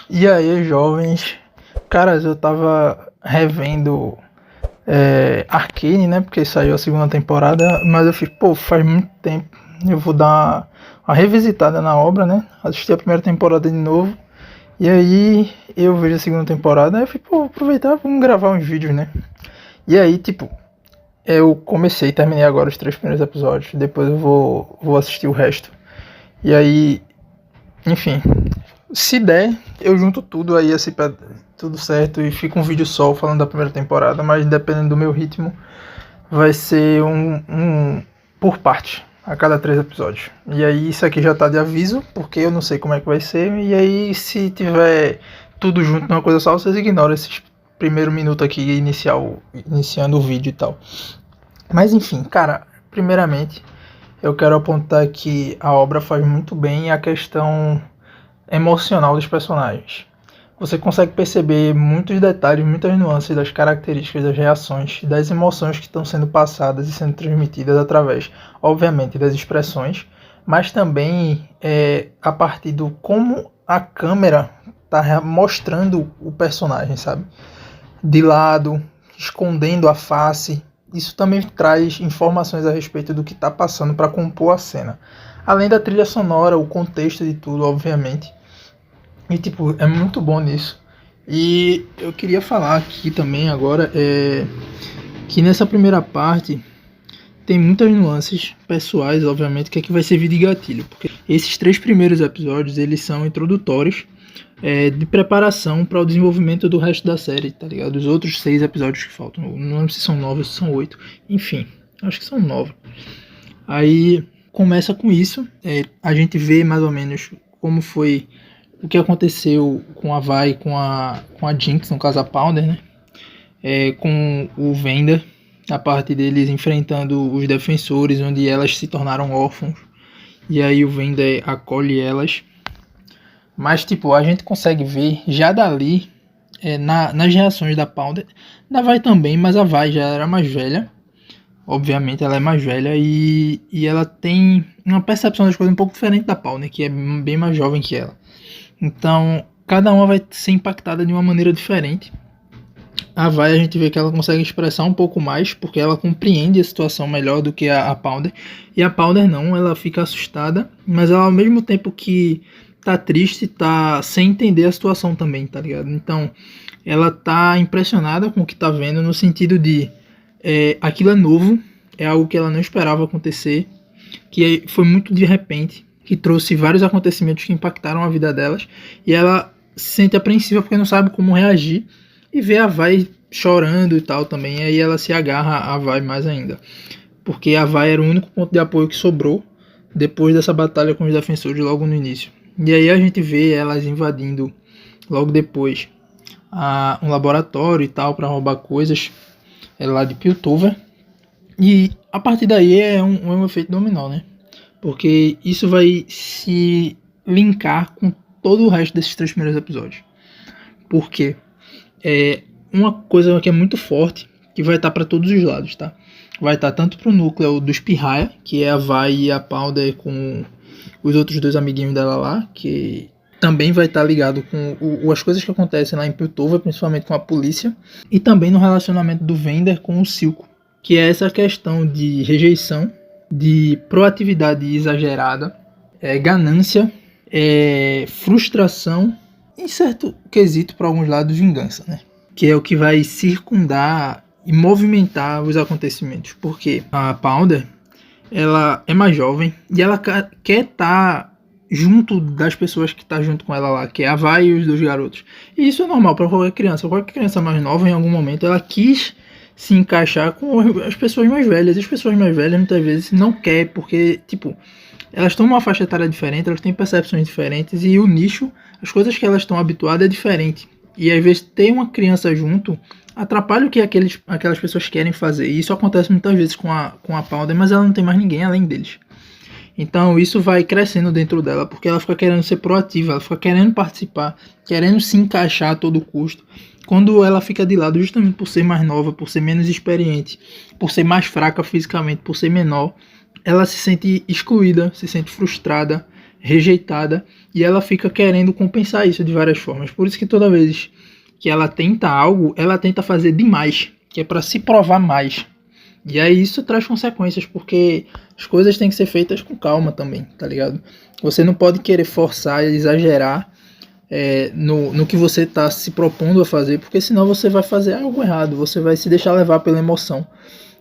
E aí, jovens? Caras, eu tava revendo Arcane, né? Porque saiu a segunda temporada, mas eu fiquei, pô, faz muito tempo. Eu vou dar uma revisitada na obra, né? Assistir a primeira temporada de novo. E aí eu vejo a segunda temporada, aí eu fico, pô, aproveitar, vamos gravar uns vídeos, né? E aí, tipo, eu comecei e terminei agora os 3 primeiros episódios. Depois eu vou assistir o resto. E aí, enfim, se der, eu junto tudo aí, assim, pra tudo certo e fica um vídeo só falando da primeira temporada, mas dependendo do meu ritmo, vai ser um por parte, a cada 3 episódios. E aí isso aqui já tá de aviso, porque eu não sei como é que vai ser, e aí se tiver tudo junto numa coisa só, vocês ignoram esses primeiro minuto aqui iniciando o vídeo e tal. Mas enfim, cara, primeiramente eu quero apontar que a obra faz muito bem a questão emocional dos personagens. Você consegue perceber muitos detalhes, muitas nuances das características, das reações, das emoções que estão sendo passadas e sendo transmitidas através, obviamente, das expressões, mas também a partir do como a câmera está mostrando o personagem, sabe? De lado, escondendo a face. Isso também traz informações a respeito do que está passando para compor a cena. Além da trilha sonora, o contexto de tudo, obviamente. E tipo, é muito bom nisso. E eu queria falar aqui também agora que nessa primeira parte tem muitas nuances pessoais, obviamente, que vai servir de gatilho. Porque esses 3 primeiros episódios, eles são introdutórios de preparação para o desenvolvimento do resto da série, tá ligado? Os outros 6 episódios que faltam. Não lembro se são 9 ou se são 8. Enfim, acho que são 9. Aí começa com isso. A gente vê mais ou menos como foi o que aconteceu com a Vi, com a Jinx, no caso a Powder, né? Com o Vander, a parte deles enfrentando os defensores, onde elas se tornaram órfãos. E aí o Vander acolhe elas. Mas tipo, a gente consegue ver já dali, nas reações da Powder, da Vi também, mas a Vi já era mais velha. Obviamente ela é mais velha e ela tem uma percepção das coisas um pouco diferente da Powder, que é bem mais jovem que ela. Então, cada uma vai ser impactada de uma maneira diferente. A Vi, a gente vê que ela consegue expressar um pouco mais, porque ela compreende a situação melhor do que a Powder. E a Powder não, ela fica assustada, mas ela, ao mesmo tempo que tá triste, tá sem entender a situação também, tá ligado? Então, ela tá impressionada com o que tá vendo, no sentido de aquilo é novo, é algo que ela não esperava acontecer, que foi muito de repente, que trouxe vários acontecimentos que impactaram a vida delas, e ela se sente apreensiva porque não sabe como reagir, e vê a Vi chorando e tal também, e aí ela se agarra a Vi mais ainda, porque a Vi era o único ponto de apoio que sobrou depois dessa batalha com os defensores logo no início. E aí a gente vê elas invadindo logo depois um laboratório e tal, para roubar coisas lá de Piltover, e a partir daí é um efeito dominó, né? Porque isso vai se linkar com todo o resto desses 3 primeiros episódios. Porque uma coisa que é muito forte, que vai estar para todos os lados, tá? Vai estar tanto pro núcleo dos Pirraia, que é a Vi e a Powder com os outros 2 amiguinhos dela lá, que também vai estar ligado com as coisas que acontecem lá em Piltover, principalmente com a polícia, e também no relacionamento do Vander com o Silco, que é essa questão de rejeição, de proatividade exagerada, ganância, frustração, em certo quesito, para alguns lados, vingança, né? Que é o que vai circundar e movimentar os acontecimentos. Porque a Powder, ela é mais jovem e ela quer estar junto das pessoas que estão junto com ela lá, que é a Vi e os 2 garotos. E isso é normal para qualquer criança. Qualquer criança mais nova, em algum momento, ela quis se encaixar com as pessoas mais velhas. E as pessoas mais velhas muitas vezes não querem, porque tipo, elas estão numa faixa etária diferente, elas têm percepções diferentes, e o nicho, as coisas que elas estão habituadas é diferente. E às vezes ter uma criança junto atrapalha o que aquelas pessoas querem fazer. E isso acontece muitas vezes com a Powder, mas ela não tem mais ninguém além deles. Então isso vai crescendo dentro dela, porque ela fica querendo ser proativa, ela fica querendo participar, querendo se encaixar a todo custo. Quando ela fica de lado, justamente por ser mais nova, por ser menos experiente, por ser mais fraca fisicamente, por ser menor, ela se sente excluída, se sente frustrada, rejeitada, e ela fica querendo compensar isso de várias formas. Por isso que toda vez que ela tenta algo, ela tenta fazer demais, que é para se provar mais. E aí isso traz consequências, porque as coisas têm que ser feitas com calma também, tá ligado? Você não pode querer forçar e exagerar no que você está se propondo a fazer, porque senão você vai fazer algo errado, você vai se deixar levar pela emoção.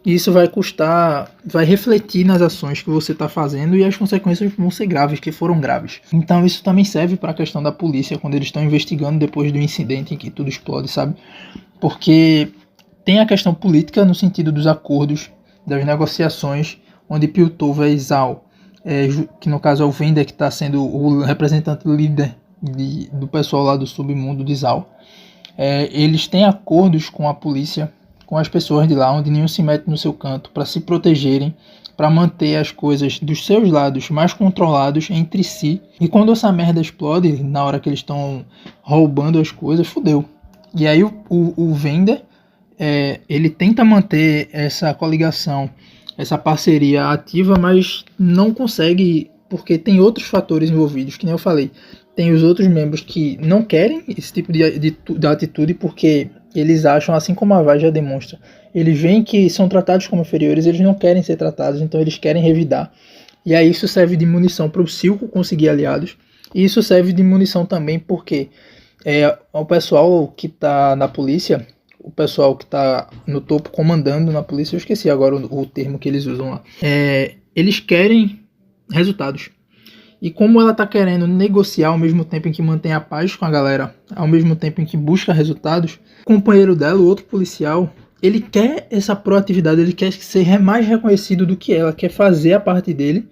E isso vai custar, vai refletir nas ações que você está fazendo e as consequências vão ser graves, que foram graves. Então isso também serve para a questão da polícia, quando eles estão investigando depois do incidente em que tudo explode, sabe? Porque tem a questão política no sentido dos acordos, das negociações, onde Piltover e Zal, que no caso é o Vender, que está sendo o representante líder do pessoal lá do submundo de Zal, eles têm acordos com a polícia, com as pessoas de lá, onde nenhum se mete no seu canto, para se protegerem, para manter as coisas dos seus lados mais controlados entre si. E quando essa merda explode, na hora que eles estão roubando as coisas, fudeu. E aí o Vender, ele tenta manter essa coligação, essa parceria ativa, mas não consegue, porque tem outros fatores envolvidos, que nem eu falei. Tem os outros membros que não querem esse tipo de atitude, porque eles acham, assim como a Vai já demonstra, eles veem que são tratados como inferiores, eles não querem ser tratados, então eles querem revidar. E aí isso serve de munição para o Silco conseguir aliados, e isso serve de munição também porque o pessoal que está na polícia, o pessoal que está no topo comandando na polícia, eu esqueci agora o termo que eles usam lá, eles querem resultados. E como ela está querendo negociar ao mesmo tempo em que mantém a paz com a galera, ao mesmo tempo em que busca resultados, o companheiro dela, o outro policial, ele quer essa proatividade, ele quer ser mais reconhecido do que ela, quer fazer a parte dele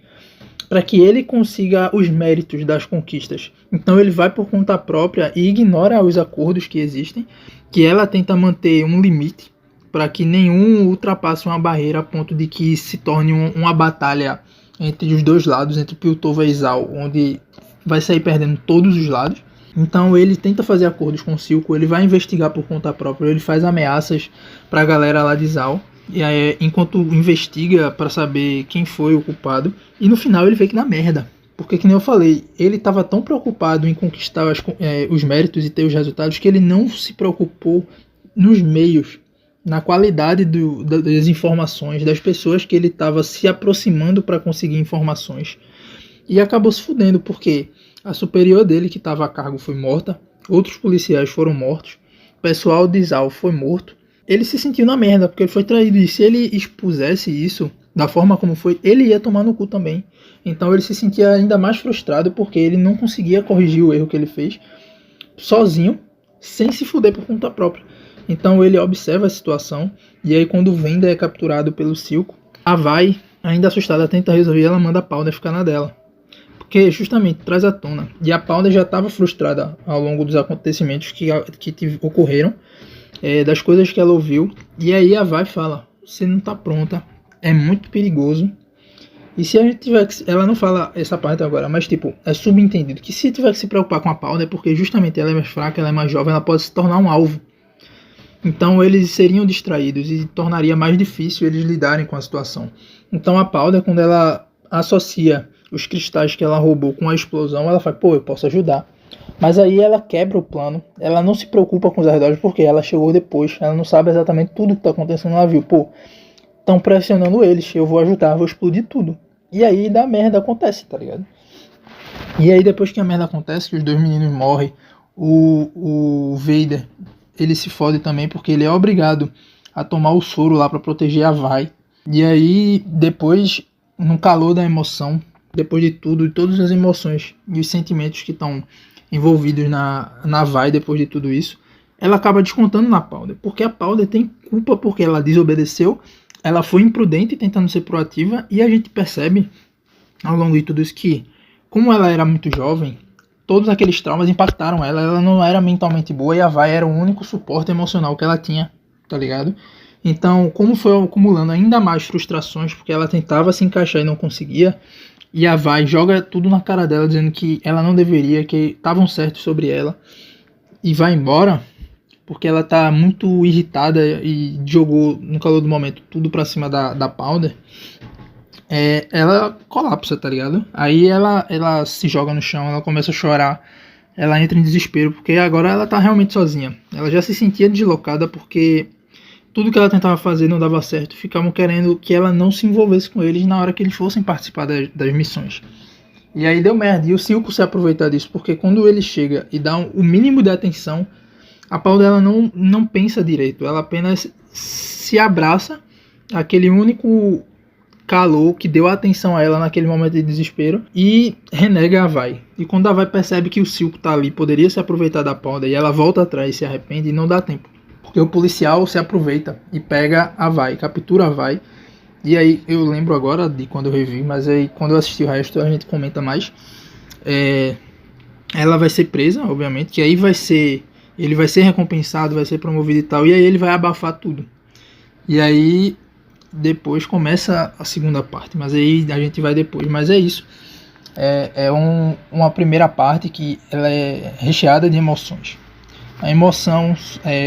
para que ele consiga os méritos das conquistas. Então ele vai por conta própria e ignora os acordos que existem, que ela tenta manter um limite para que nenhum ultrapasse uma barreira a ponto de que se torne uma batalha entre os dois lados, entre Piltover e Zal, onde vai sair perdendo todos os lados. Então ele tenta fazer acordos com o Silco, ele vai investigar por conta própria, ele faz ameaças pra galera lá de Zal, e aí, enquanto investiga para saber quem foi o culpado, e no final ele vê que dá merda. Porque, que nem eu falei, ele estava tão preocupado em conquistar os méritos e ter os resultados, que ele não se preocupou nos meios, na qualidade das informações, das pessoas que ele estava se aproximando para conseguir informações. E acabou se fudendo, porque a superior dele, que estava a cargo, foi morta, outros policiais foram mortos, o pessoal de Zal foi morto. Ele se sentiu na merda, porque ele foi traído, e se ele expusesse isso da forma como foi, ele ia tomar no cu também. Então ele se sentia ainda mais frustrado, porque ele não conseguia corrigir o erro que ele fez sozinho, sem se fuder por conta própria. Então ele observa a situação, e aí quando o Vender é capturado pelo Silco, a Vai, ainda assustada, tenta resolver, ela manda a Powder ficar na dela. Porque justamente traz à tona. E a Powder já estava frustrada ao longo dos acontecimentos que ocorreram, das coisas que ela ouviu. E aí a Vai fala, você não está pronta, é muito perigoso. E se a gente tiver que... Ela não fala essa parte agora, mas tipo, é subentendido que se tiver que se preocupar com a Powder, porque justamente ela é mais fraca, ela é mais jovem, ela pode se tornar um alvo. Então eles seriam distraídos e tornaria mais difícil eles lidarem com a situação. Então a Powder, quando ela associa os cristais que ela roubou com a explosão, ela fala, pô, eu posso ajudar. Mas aí ela quebra o plano, ela não se preocupa com os arredores, porque ela chegou depois, ela não sabe exatamente tudo que está acontecendo no navio. Pô, estão pressionando eles, eu vou ajudar, vou explodir tudo. E aí da merda acontece, tá ligado? E aí depois que a merda acontece, que os dois meninos morrem, o Vader, ele se fode também, porque ele é obrigado a tomar o soro lá para proteger a Vai. E aí depois, no calor da emoção, depois de tudo, de todas as emoções e os sentimentos que estão envolvidos na Vai depois de tudo isso, ela acaba descontando na Powder, porque a Powder tem culpa porque ela desobedeceu, ela foi imprudente tentando ser proativa, e a gente percebe ao longo de tudo isso que, como ela era muito jovem, todos aqueles traumas impactaram ela não era mentalmente boa, e a Vai era o único suporte emocional que ela tinha, tá ligado? Então, como foi acumulando ainda mais frustrações, porque ela tentava se encaixar e não conseguia, e a Vai joga tudo na cara dela, dizendo que ela não deveria, que estavam certos sobre ela, e vai embora, porque ela tá muito irritada e jogou, no calor do momento, tudo pra cima da Powder. ela colapsa, tá ligado? Aí ela se joga no chão, ela começa a chorar, ela entra em desespero, porque agora ela tá realmente sozinha. Ela já se sentia deslocada porque tudo que ela tentava fazer não dava certo. Ficavam querendo que ela não se envolvesse com eles na hora que eles fossem participar das missões. E aí deu merda. E o Silco se aproveita disso, porque quando ele chega e dá o mínimo de atenção, a pau dela não pensa direito. Ela apenas se abraça aquele único calor que deu atenção a ela naquele momento de desespero e renega a Vai. E quando a Vai percebe que o Silco tá ali, poderia se aproveitar da Powder, e ela volta atrás e se arrepende e não dá tempo. Porque o policial se aproveita e pega a Vai, captura a Vai. E aí eu lembro agora de quando eu revi, mas aí quando eu assisti o resto a gente comenta mais. Ela vai ser presa, obviamente, que aí ele vai ser recompensado, vai ser promovido e tal, e aí ele vai abafar tudo. E aí depois começa a segunda parte, mas aí a gente vai depois. Mas é isso. Uma primeira parte que ela é recheada de emoções. A emoção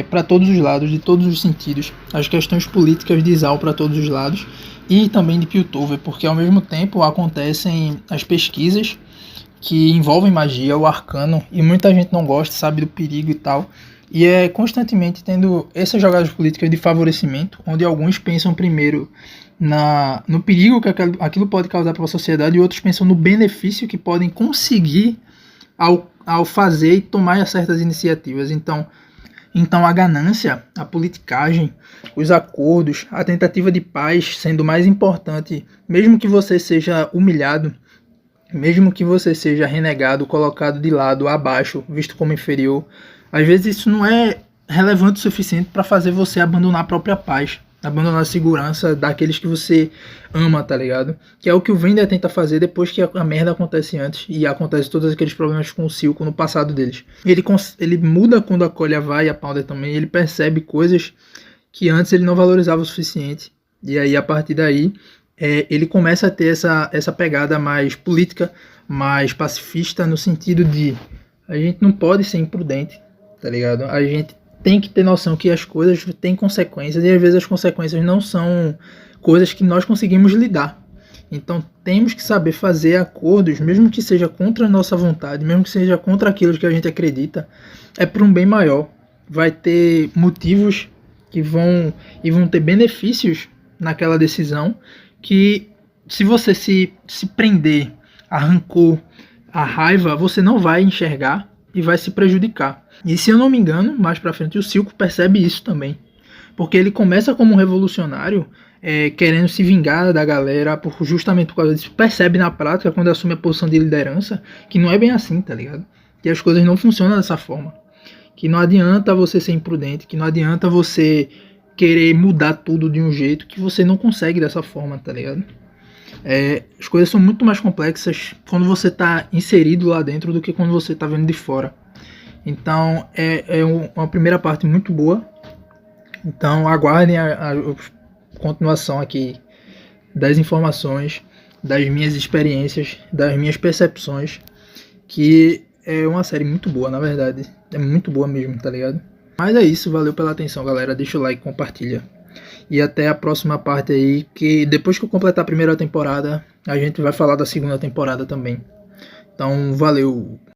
para todos os lados, de todos os sentidos. As questões políticas de Zal para todos os lados. E também de Piltover, porque ao mesmo tempo acontecem as pesquisas que envolvem magia, o arcano, e muita gente não gosta, sabe do perigo e tal. E é constantemente tendo essas jogadas políticas de favorecimento, onde alguns pensam primeiro no perigo que aquilo pode causar para a sociedade, e outros pensam no benefício que podem conseguir ao fazer e tomar certas iniciativas. Então a ganância, a politicagem, os acordos, a tentativa de paz sendo mais importante, mesmo que você seja humilhado, mesmo que você seja renegado, colocado de lado, abaixo, visto como inferior, às vezes isso não é relevante o suficiente para fazer você abandonar a própria paz, abandonar a segurança daqueles que você ama, tá ligado? Que é o que o Vender tenta fazer depois que a merda acontece antes e acontece todos aqueles problemas com o Silco no passado deles. Ele muda quando acolhe a Vai e a Powder também, ele percebe coisas que antes ele não valorizava o suficiente. E aí, a partir daí, ele começa a ter essa pegada mais política, mais pacifista, no sentido de a gente não pode ser imprudente, tá ligado? A gente tem que ter noção que as coisas têm consequências, e às vezes as consequências não são coisas que nós conseguimos lidar. Então temos que saber fazer acordos, mesmo que seja contra a nossa vontade, mesmo que seja contra aquilo que a gente acredita, é por um bem maior. Vai ter motivos que vão ter benefícios naquela decisão, que se você se prender a rancor, a raiva, você não vai enxergar e vai se prejudicar. E se eu não me engano, mais pra frente o Silco percebe isso também, porque ele começa como um revolucionário, querendo se vingar da galera justamente por causa disso. Percebe na prática, quando assume a posição de liderança, que não é bem assim, tá ligado? Que as coisas não funcionam dessa forma, que não adianta você ser imprudente, que não adianta você querer mudar tudo de um jeito que você não consegue dessa forma, tá ligado? As coisas são muito mais complexas quando você está inserido lá dentro do que quando você está vendo de fora. Então uma primeira parte muito boa. Então aguardem a continuação aqui das informações, das minhas experiências, das minhas percepções, que é uma série muito boa, na verdade. É muito boa mesmo, tá ligado? Mas é isso, valeu pela atenção, galera. Deixa o like, compartilha. E até a próxima parte aí, que depois que eu completar a primeira temporada, a gente vai falar da segunda temporada também. Então, valeu!